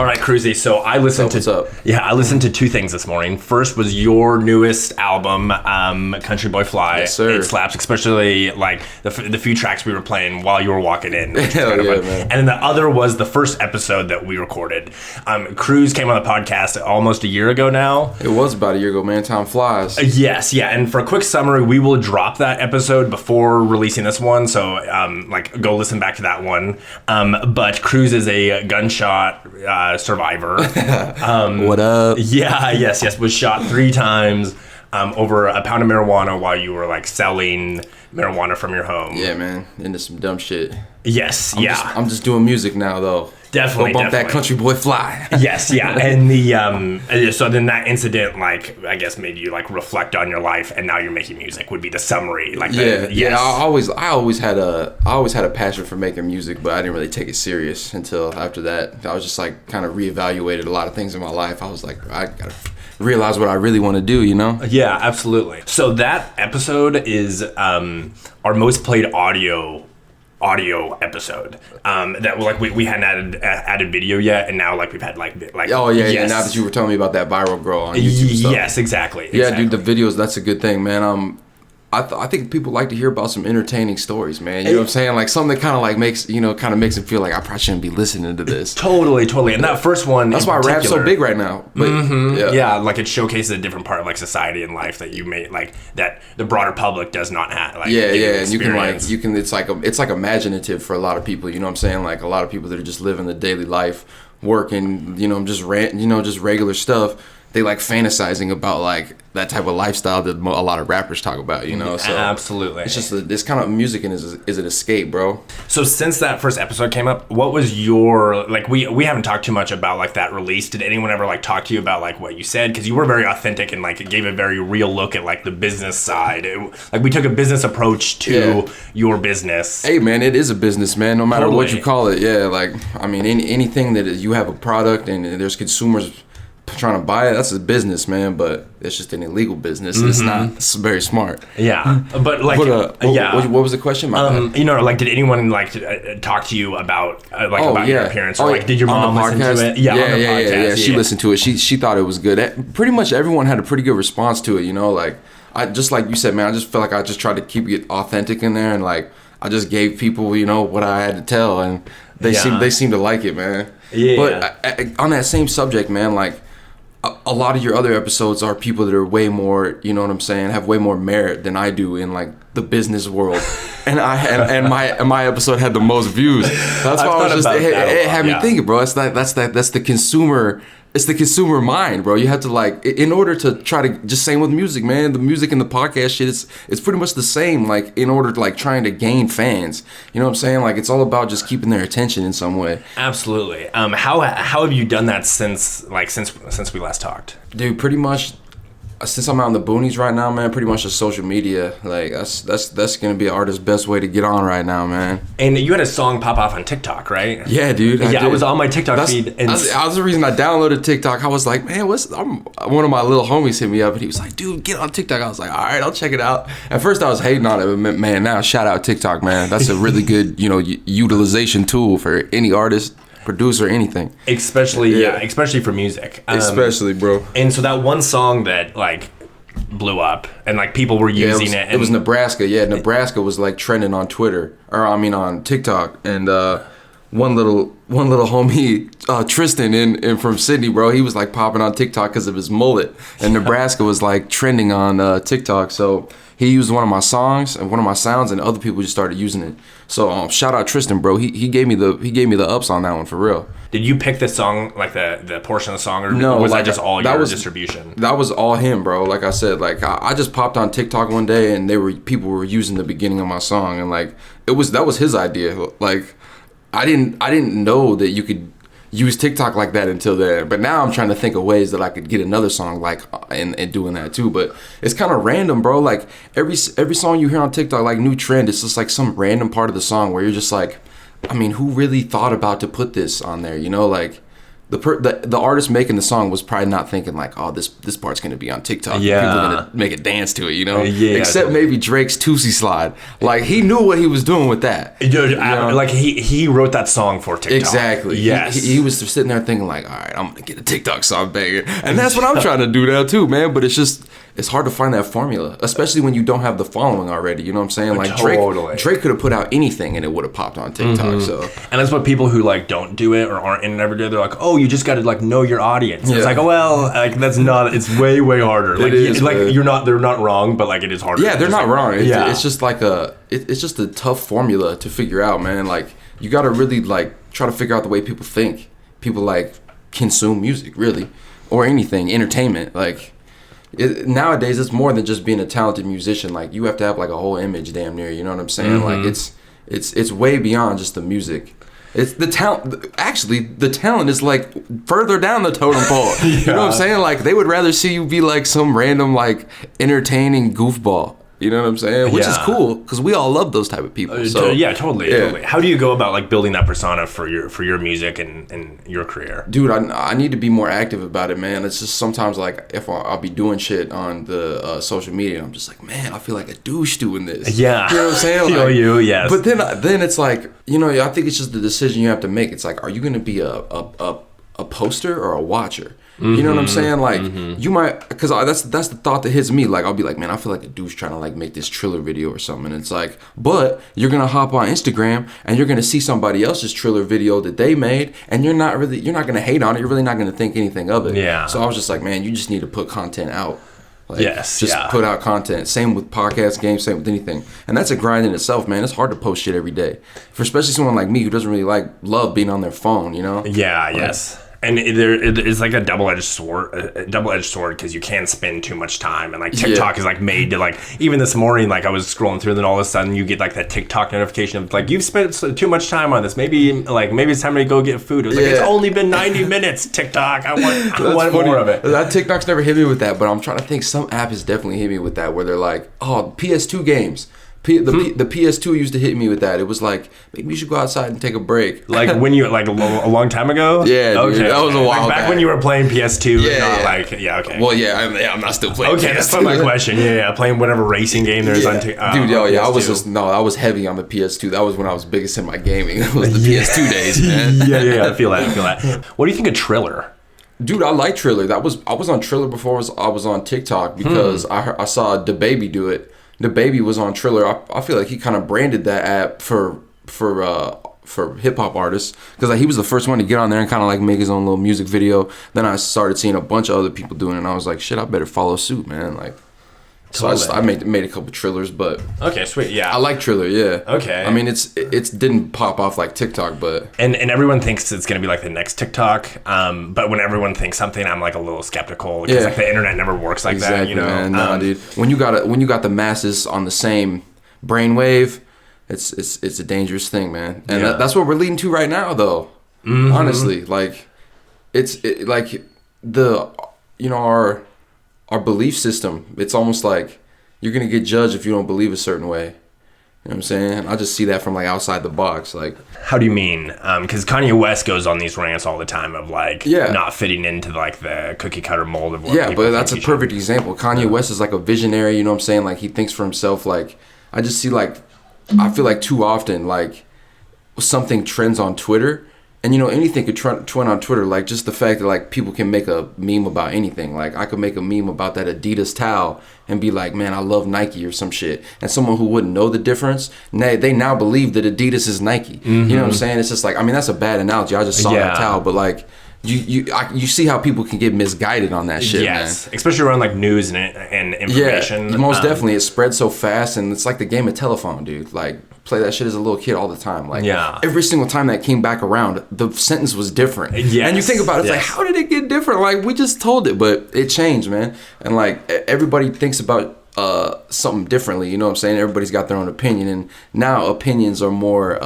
All right, Cruzy. So I listened I listened to two things this morning. First was your newest album, Country Boy Fly. Yes, sir. It slaps, especially like the few tracks we were playing while you were walking in. Hell yeah, man. And then the other was the first episode that we recorded. Cruz came on the podcast almost a year ago now. It was about a year ago, man. Time flies. Yes, yeah. And for a quick summary, we will drop that episode before releasing this one. So go listen back to that one. But Cruz is a gunshot survivor. What up? Yeah, yes. Was shot 3 times over a pound of marijuana while you were like selling marijuana from your home. Yeah, man. Into some dumb shit. Yes, I'm just doing music now, though. Definitely, Go bump that Country Boy Fly. Yes, yeah. And the so then that incident, like, I guess made you like reflect on your life, and now you're making music would be the summary. Like, yeah. I always had a passion for making music, but I didn't really take it serious until after that. I was just like kind of reevaluated a lot of things in my life. I was like, I gotta realize what I really want to do, you know? Yeah, absolutely. So that episode is our most played audio episode that like we hadn't added video yet, and now like we've had like oh yeah, yes. Yeah, now that you were telling me about that viral girl on YouTube yes, exactly. Yeah, dude, the videos, that's a good thing, man. I think people like to hear about some entertaining stories, man. You know what I'm saying? Like something that kind of like makes them feel like I probably shouldn't be listening to this. Totally. And that first one, that's why rap's so big right now. But, yeah, like it showcases a different part of like society and life that you may like that the broader public does not have. Like, yeah, and you can it's like imaginative for a lot of people. You know what I'm saying? Like a lot of people that are just living the daily life, working, just regular stuff. They like fantasizing about like that type of lifestyle that a lot of rappers talk about, you know? So absolutely. It's just this kind of music and is an escape, bro. So since that first episode came up, what was your, like, we haven't talked too much about like that release. Did anyone ever like talk to you about like what you said? Because you were very authentic and like it gave a very real look at like the business side. Like we took a business approach to your business. Hey man, it is a business, man, no matter what you call it. Yeah, like, I mean, anything that you have a product and there's consumers trying to buy it, that's a business, man, but it's just an illegal business. It's very smart. Yeah, but like, what was the question? Like, did anyone like talk to you about your appearance, or like, did your mom listen to it? Yeah. She listened to it. She thought it was good. Pretty much everyone had a pretty good response to it. You know, like I just like you said, man. I just felt like I just tried to keep it authentic in there, and like I just gave people, what I had to tell, and they seemed to like it, man. Yeah. But on that same subject, man, like. A lot of your other episodes are people that are way more, you know what I'm saying, have way more merit than I do in like the business world, and my episode had the most views. That's why I was just it had me thinking, bro. That's the consumer. It's the consumer mind, bro. You have to like, in order to try to, just same with music, man. The music and the podcast shit, it's pretty much the same. Like, in order to like trying to gain fans, you know what I'm saying? Like, it's all about just keeping their attention in some way. Absolutely. How have you done that since we last talked? Dude, pretty much. Since I'm out in the boonies right now, man, pretty much just social media. Like that's gonna be an artist's best way to get on right now, man. And you had a song pop off on TikTok, right? Yeah, dude. I was on my TikTok feed. And that was the reason I downloaded TikTok. I was like, man, one of my little homies hit me up and he was like, dude, get on TikTok. I was like, all right, I'll check it out. At first I was hating on it, but man, now shout out TikTok, man. That's a really good, utilization tool for any artist, producer, anything, especially for music, especially, bro. And so that one song that like blew up and like people were using it. It was Nebraska. Yeah, Nebraska was like trending on Twitter, on TikTok, and one little homie, Tristan in from Sydney, bro, he was like popping on TikTok because of his mullet, and Nebraska was like trending on TikTok. So he used one of my songs and one of my sounds, and other people just started using it. So shout out Tristan, bro. He gave me the ups on that one for real. Did you pick the song, like the portion of the song, or no, was that just all your distribution? That was all him, bro. Like I said, like I just popped on TikTok one day and people were using the beginning of my song, and like that was his idea. Like I didn't know that you could use TikTok like that until then. But now I'm trying to think of ways that I could get another song like and doing that too. But it's kind of random, bro. Like every song you hear on TikTok, like new trend, it's just like some random part of the song where you're just like, I mean, who really thought about to put this on there? Like the artist making the song was probably not thinking like, oh, this part's gonna be on TikTok. Yeah. People are gonna make a dance to it, you know? Yeah. Except maybe Drake's Tootsie Slide. Like, he knew what he was doing with that. Dude, like he wrote that song for TikTok. Exactly. Yes. He was sitting there thinking like, all right, I'm gonna get a TikTok song banger. And that's what I'm trying to do now too, man. But it's hard to find that formula, especially when you don't have the following already. You know what I'm saying? Like, Totally. Drake could have put out anything and it would have popped on TikTok. So, And that's what people who like don't do it or aren't in it every day, they're like, oh, you just got to like know your audience. It's like, oh, well, like that's not. It's way harder. Like, they're not wrong, but like it is harder. yeah, they're not wrong. It's just like it's just a tough formula to figure out, man. Like, you got to really like try to figure out the way people think. People like consume music, really, or anything, entertainment. Like, nowadays, it's more than just being a talented musician. Like, you have to have like a whole image, damn near. You know what I'm saying? Like, it's way beyond just the music. It's the talent. Actually, the talent is like further down the totem pole. You know what I'm saying? Like, they would rather see you be like some random like entertaining goofball. You know what I'm saying? Which is cool because we all love those type of people. So totally. How do you go about like building that persona for your music and your career? Dude, I need to be more active about it, man. It's just sometimes like if I'll be doing shit on the social media, and I'm just like, man, I feel like a douche doing this. Yeah, you know what I'm saying? Feel like, you, yes. But then it's like, you know, I think it's just the decision you have to make. It's like, are you gonna be a poster or a watcher? You know what I'm saying? Like, you might, because that's the thought that hits me. Like, I'll be like, man, I feel like a douche trying to like make this Triller video or something. And it's like, but you're gonna hop on Instagram and you're gonna see somebody else's Triller video that they made, and you're not gonna hate on it. You're really not gonna think anything of it. Yeah. So I was just like, man, you just need to put content out. Like, yes. Just put out content. Same with podcasts, games, same with anything. And that's a grind in itself, man. It's hard to post shit every day. For especially someone like me who doesn't really love being on their phone, you know? Yeah. Yes. And it's like a double-edged sword because you can't spend too much time, and like TikTok is like made to like, even this morning, like I was scrolling through, then all of a sudden you get like that TikTok notification of like, you've spent too much time on this, maybe it's time to go get food. It was like, it's only been 90 minutes, TikTok, I want more of it. That TikTok's never hit me with that, but I'm trying to think, some app has definitely hit me with that where they're like, oh, PS2 games. The PS2 used to hit me with that. It was like, maybe you should go outside and take a break. Like when you like a long time ago. Yeah, dude, okay. That was a while back when you were playing PS2. Okay. Well, I'm not still playing. Okay, PS2. that's not my question. Yeah, playing whatever racing game there's on. Dude, I was heavy on the PS2. That was when I was biggest in my gaming. It was the PS2 days, man. Yeah. I feel that. What do you think of Triller? Dude, I like Triller. I was on Triller before I was on TikTok because I saw DaBaby do it. DaBaby was on Triller. I feel like he kind of branded that app for hip hop artists because like, he was the first one to get on there and kind of like make his own little music video. Then I started seeing a bunch of other people doing it, and I was like, shit, I better follow suit, man. Like, so I made a couple Trillers, but okay, sweet, yeah, I like Triller, yeah. Okay, I mean it didn't pop off like TikTok, but and everyone thinks it's gonna be like the next TikTok. But when everyone thinks something, I'm like a little skeptical because like the internet never works like that, you know. Man. Nah, dude. When you got the masses on the same brainwave, it's a dangerous thing, man. And that's what we're leading to right now, though. Honestly, like our belief system, it's almost like you're going to get judged if you don't believe a certain way. You know what I'm saying? I just see that from like outside the box. Like, how do you mean? Because Kanye West goes on these rants all the time of like not fitting into like the cookie cutter mold of what people but that's a perfect example. Kanye West is like a visionary, you know what I'm saying? Like, he thinks for himself. Like, I just see like, I feel like too often like something trends on Twitter. And, you know, anything could trend on Twitter. Like, just the fact that, like, people can make a meme about anything. Like, I could make a meme about that Adidas towel and be like, man, I love Nike or some shit. And someone who wouldn't know the difference, they now believe that Adidas is Nike. You know what I'm saying? It's just like, I mean, that's a bad analogy. I just saw that towel. But, like, you see how people can get misguided on that shit, man. Especially around, like, news and information. Yeah, most definitely. It spreads so fast. And it's like the game of telephone, dude. Like, play that shit as a little kid all the time. Like, every single time that came back around, the sentence was different. Yes. And you think about it, it's like, how did it get different? Like, we just told it, but it changed, man. And like, everybody thinks about something differently. You know what I'm saying? Everybody's got their own opinion, and now opinions are more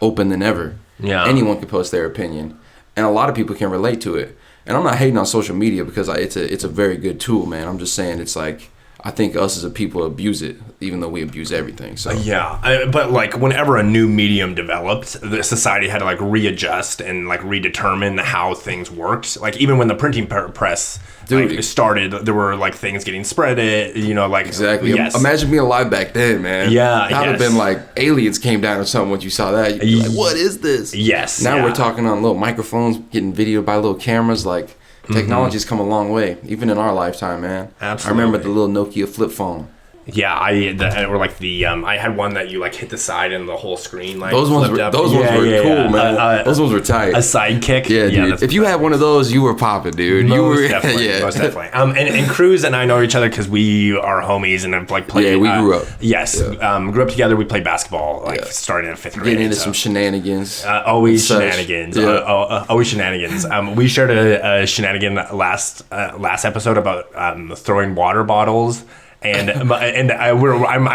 open than ever. Yeah, anyone can post their opinion, and a lot of people can relate to it. And I'm not hating on social media because it's a very good tool, man. I'm just saying it's like, I think us as a people abuse it, even though we abuse everything. So Yeah, but like whenever a new medium developed, the society had to like readjust and like redetermine how things worked. Like even when the printing press like started, there were like things getting spread. Like exactly. Yes. Imagine being alive back then, man. Yeah, that would have been like aliens came down or something. When you saw that, you'd be like, "What is this?" Yes. Now we're talking on little microphones, getting video by little cameras. Like technology's come a long way, even in our lifetime, man. Absolutely. I remember the little Nokia flip phone. Yeah, or like the I had one that you like hit the side and the whole screen like those ones flipped up. Those ones were cool, man. Those ones were tight. A Sidekick. Yeah, dude. If you had one of those, you were popping, dude. Most definitely. And Cruz and I know each other because we are homies and have like played. Yeah, we grew up. Yes, grew up together. We played basketball starting in 5th grade. Getting into some shenanigans. Always shenanigans. Always shenanigans. We shared a shenanigan last episode about throwing water bottles. And I'm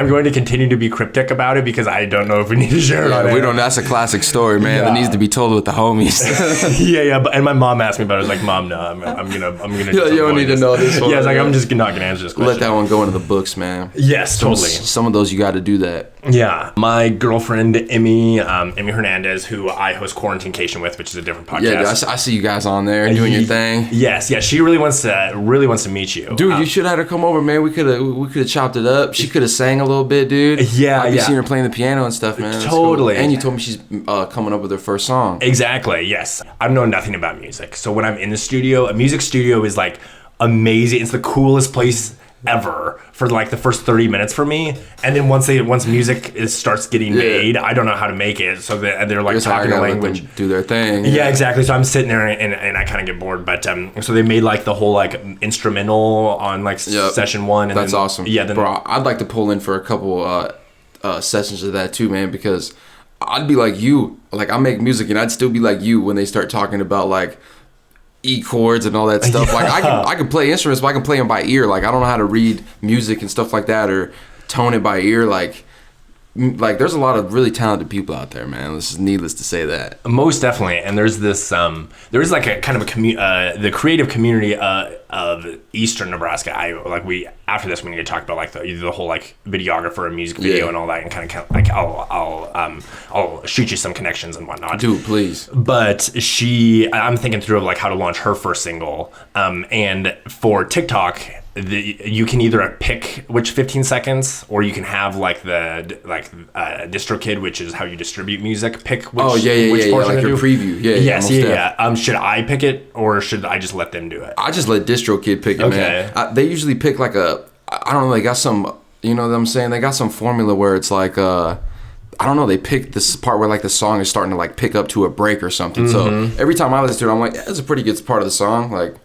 going to continue to be cryptic about it because I don't know if we need to share it on we don't. That's a classic story, man. That needs to be told with the homies. yeah. And my mom asked me about it. I was like, Mom, no, I'm gonna. You don't need to know this one. Yeah, it's like I'm just not gonna answer this question. Let that one go into the books, man. Yes, totally. Some of those you got to do that. Yeah, my girlfriend Emmy Hernandez, who I host Quarantinecation with, which is a different podcast. Yeah, dude, I see you guys on there doing your thing. Yes, she really wants to meet you, dude. You should have her come over, man. We could have chopped it up. She could have sang a little bit, dude. Yeah, I've seen her playing the piano and stuff, man. That's totally. Cool. And you told me she's coming up with her first song. Exactly. Yes, I know nothing about music, so when I'm in the studio, a music studio is like amazing. It's the coolest place ever for like the first 30 minutes for me, and then once music starts getting made, I don't know how to make it, so they're like talking a language, let them do their thing. Yeah, exactly. So I'm sitting there and I kind of get bored, but so they made like the whole like instrumental on like session 1, and that's awesome. Yeah, then, bro, I'd like to pull in for a couple sessions of that too, man, because I'd be like you, like I make music and I'd still be like you when they start talking about like E chords and all that stuff. Like I can play instruments, but I can play them by ear. Like I don't know how to read music and stuff like that or tone it by ear. Like there's a lot of really talented people out there, man. This is needless to say that. Most definitely. And there's this there is like a kind of the creative community of Eastern Nebraska. After this we need to talk about like the whole like videographer and music video and all that, and kind of like I'll shoot you some connections and whatnot. Dude, please. But I'm thinking through of like how to launch her first single. And for TikTok, you can either pick which 15 seconds, or you can have like the DistroKid, which is how you distribute music. Pick which portion like your preview. Yeah. Should I pick it, or should I just let them do it? I just let DistroKid pick it, man. They usually pick like I don't know. They got some, you know what I'm saying? They got some formula where it's like I don't know, they pick this part where like the song is starting to like pick up to a break or something. So every time I listen to it, I'm like, it's a pretty good part of the song. Like,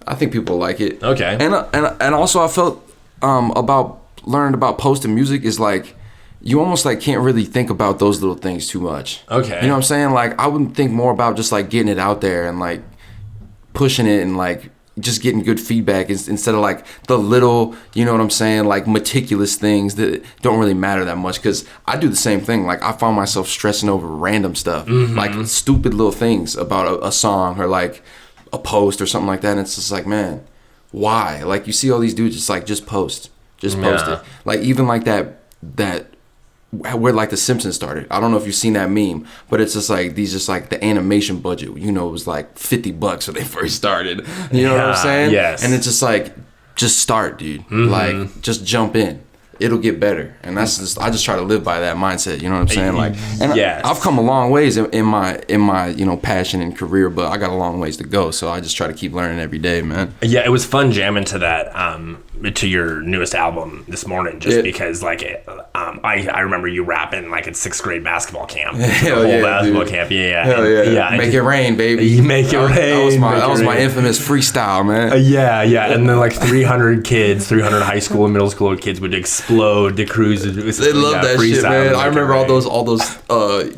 I think people like it. Okay. And also I felt learned about posting music is like you almost like can't really think about those little things too much. Okay. You know what I'm saying? Like I would think more about just like getting it out there and like pushing it and like just getting good feedback instead of like the little, you know what I'm saying, like meticulous things that don't really matter that much. Because I do the same thing. Like I found myself stressing over random stuff, like stupid little things about a song or like a post or something like that, and it's just like, man, why? Like you see all these dudes just post it. Like even like that where like the Simpsons started. I don't know if you've seen that meme, but it's just like the animation budget, you know, it was like $50 when they first started. You know what I'm saying? Yes. And it's just like, just start, dude. Like just jump in. It'll get better. And that's just, I just try to live by that mindset, you know what I'm saying? Like, and I've come a long ways in my, you know, passion and career, but I got a long ways to go. So I just try to keep learning every day, man. Yeah, it was fun jamming to that, to your newest album this morning, just because like, I remember you rapping like at 6th grade basketball camp. Hell yeah, basketball dude. camp. Yeah. Hell yeah. Make it rain, baby. Make it rain. That was my infamous freestyle, man. Yeah. And then like 300 high school and middle school kids would explode the cruise. They love that shit, man. I remember all those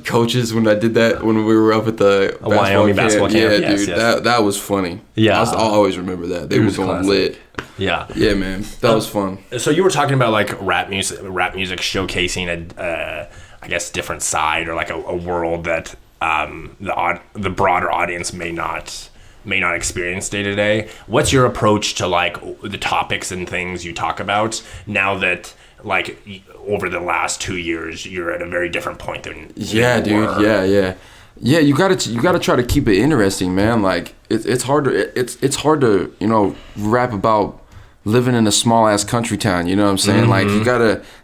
coaches when I did that when we were up at the Wyoming basketball camp. Yeah, dude, that was funny. Yeah, I'll always remember that. They were going lit. Yeah, man, that was fun. So you were talking about like rap music showcasing I guess different side or like a world that the broader audience may not may not experience day to day. What's your approach to like the topics and things you talk about now that like over the last 2 years you're at a very different point than yeah, dude. were? Yeah, you gotta try to keep it interesting, man. Like it's hard to rap about living in a small ass country town. You know what I'm saying? Like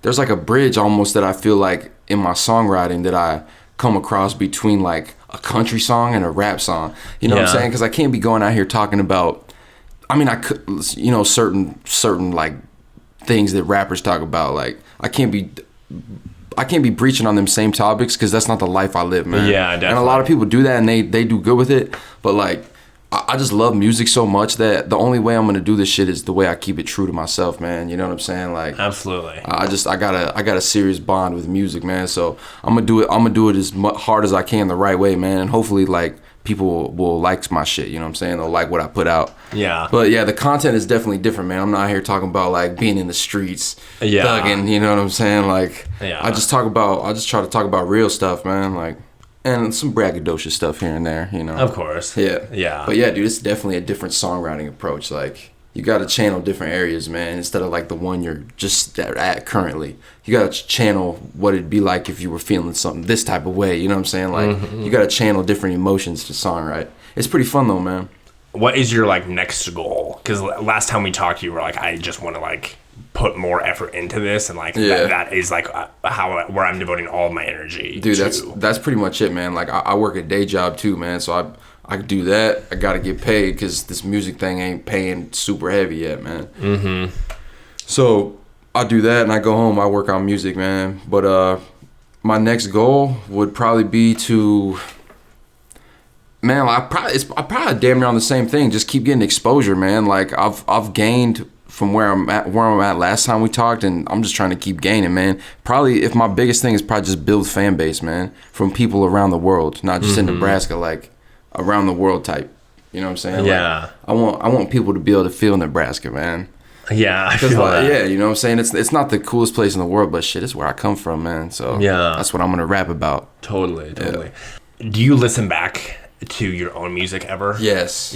there's like a bridge almost that I feel like in my songwriting that I come across between like a country song and a rap song. You know what I'm saying? Because I can't be going out here talking about. I mean, I could, certain like things that rappers talk about. Like I can't be breaching on them same topics because that's not the life I live, man. Yeah, definitely. And a lot of people do that and they do good with it. But like, I just love music so much that the only way I'm gonna do this shit is the way I keep it true to myself, man. You know what I'm saying? Like, absolutely. I got a serious bond with music, man. So I'm gonna do it as hard as I can the right way, man. And hopefully, like, people will like my shit. You know what I'm saying? They'll like what I put out. Yeah. But yeah, the content is definitely different, man. I'm not here talking about like being in the streets, thugging. You know what I'm saying? Like, I just try to talk about real stuff, man. Like. And some braggadocious stuff here and there, you know. Of course. Yeah. Yeah. But yeah, dude, it's definitely a different songwriting approach. Like, you got to channel different areas, man, instead of like the one you're just at currently. You got to channel what it'd be like if you were feeling something this type of way, you know what I'm saying? Like, you got to channel different emotions to songwrite. It's pretty fun, though, man. What is your, like, next goal? Because last time we talked, you were like, I just want to, like, put more effort into this, and like that is like where I'm devoting all of my energy. Dude, that's pretty much it, man. Like I work a day job too, man. So I do that. I gotta get paid because this music thing ain't paying super heavy yet, man. So I do that and I go home. I work on music, man. But my next goal would probably be to, man. I probably damn near on the same thing. Just keep getting exposure, man. Like I've gained from where I'm at last time we talked, and I'm just trying to keep gaining, man. Probably, if my biggest thing is probably just build fan base, man, from people around the world, not just in Nebraska, like around the world type. You know what I'm saying? Yeah. Like, I want people to be able to feel Nebraska, man. Yeah, I feel like, that. yeah, you know what I'm saying? It's not the coolest place in the world, but shit, it's where I come from, man. So yeah, that's what I'm gonna rap about. Totally. Do you listen back to your own music ever? Yes,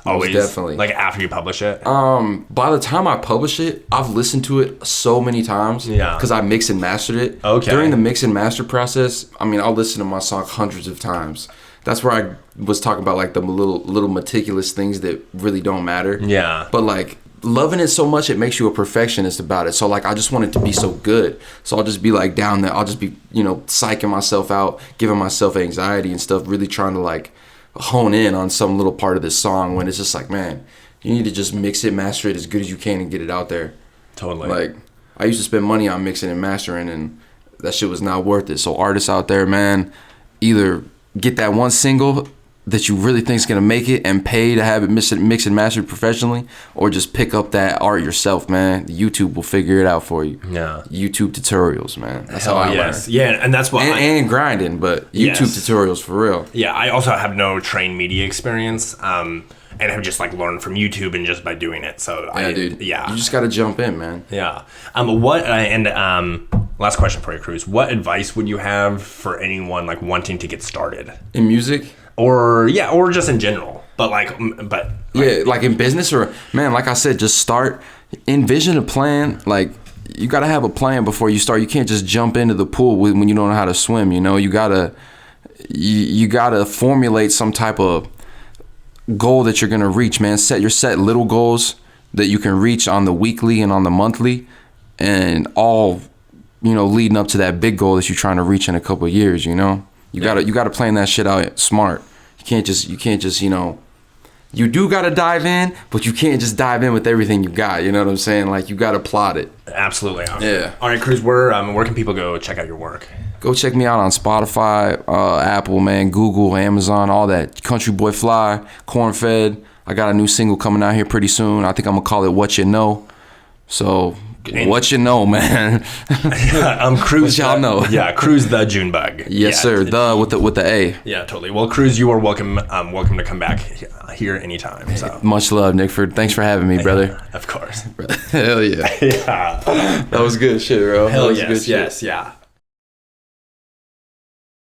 always. Definitely. Like after you publish it? By the time I publish it, I've listened to it so many times. Yeah. Because I mix and mastered it. Okay. During the mix and master process, I mean, I'll listen to my song hundreds of times. That's where I was talking about like the little meticulous things that really don't matter. Yeah. But like loving it so much, it makes you a perfectionist about it. So like I just want it to be so good. So I'll just be like down there. I'll just be, psyching myself out, giving myself anxiety and stuff, really trying to like hone in on some little part of this song when it's just like, man, you need to just mix it, master it as good as you can and get it out there. Totally. Like, I used to spend money on mixing and mastering, and that shit was not worth it. So artists out there, man, either get that one single that you really think is going to make it and pay to have it mix and mastered professionally, or just pick up that art yourself, man. YouTube will figure it out for you. Yeah. YouTube tutorials, man. That's how I learn. Yeah, and that's what and grinding, but YouTube tutorials for real. Yeah, I also have no trained media experience, and have just like learned from YouTube and just by doing it. So dude. Yeah. You just got to jump in, man. Yeah. Last question for you, Cruz. What advice would you have for anyone like wanting to get started in music? Or just in general, like in business, or man, like I said, just start, envision a plan. Like you gotta have a plan before you start. You can't just jump into the pool when you don't know how to swim. You gotta formulate some type of goal that you're gonna reach, man. Set little goals that you can reach on the weekly and on the monthly, and all leading up to that big goal that you're trying to reach in a couple of years. You gotta plan that shit out smart. You can't just you do gotta dive in, but you can't just dive in with everything you got. You know what I'm saying? Like you gotta plot it. Absolutely. Yeah. All right, Cruz. Where can people go check out your work? Go check me out on Spotify, Apple, man, Google, Amazon, all that. Country Boy Fly, Corn Fed. I got a new single coming out here pretty soon. I think I'm gonna call it What You Know. So. What you know, man? Cruz. What y'all know? Yeah, Cruz the Junebug. Yes, sir. With the A. Yeah, totally. Well, Cruz, you are welcome. Welcome to come back here anytime. So much love, Nickford. Thanks for having me, brother. Of course. Hell yeah. Yeah. That was good shit, bro. Hell yes. Yes. Yeah.